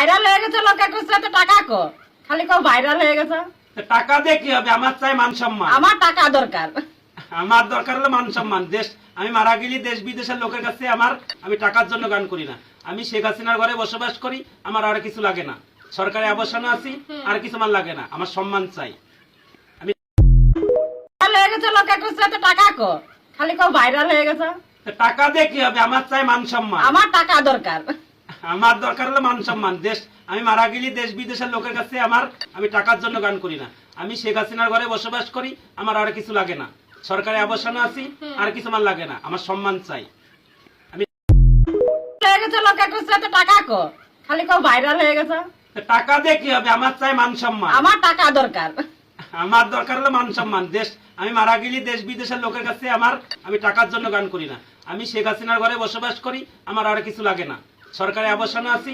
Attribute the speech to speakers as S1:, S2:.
S1: Viral হয়ে গেছে, লোকে কইছে তো টাকা কো, খালি কো ভাইরাল হয়ে গেছে।
S2: টাকা দিয়ে কি হবে? আমার চাই মান সম্মান।
S1: আমার টাকা দরকার।
S2: আমার দরকার হলো মান সম্মান। দেশ আমি মারা গেলে দেশ বিদেশের লোকের কাছে আমি টাকার জন্য গান করি না। আমি শেখ হাসিনার ঘরে বসবাস করি, আমার আর কিছু লাগে না। সরকারি আবাসনে আছি, আর কিছু আমার লাগে না। আমার সম্মান চাই।
S1: ভাইরাল হয়ে গেছে, লোকে কইছে তো টাকা কো, খালি কো ভাইরাল হয়ে গেছে।
S2: টাকা দিয়ে কি হবে? আমার চাই মান সম্মান।
S1: আমার টাকা দরকার।
S2: আমার দরকার হলো মান সম্মান। দেশ আমি মারা গেলে দেশ বিদেশের লোকের কাছে আমি টাকার জন্য গান করি না। আমি শেখ হাসিনার ঘরে বসবাস করি, আমার আর কিছু লাগে না। সরকারি আবাসনে আছি, আর কিছু আমার লাগে না। আমার সম্মান চাই।
S1: হয়ে গেছে, লোকে কইছে তো টাকা কো, খালি কো ভাইরাল হয়ে গেছে।
S2: টাকা দিয়ে কি হবে? আমার চাই মান সম্মান।
S1: আমার টাকা দরকার।
S2: আমার দরকার হলো মান সম্মান। দেশ আমি মারা গেলে দেশ বিদেশের লোকের কাছে আমি টাকার জন্য গান করি না। আমি শেখ হাসিনার ঘরে বসবাস করি, আমার আর কিছু লাগে না। সরকারি আবাসনে আছি,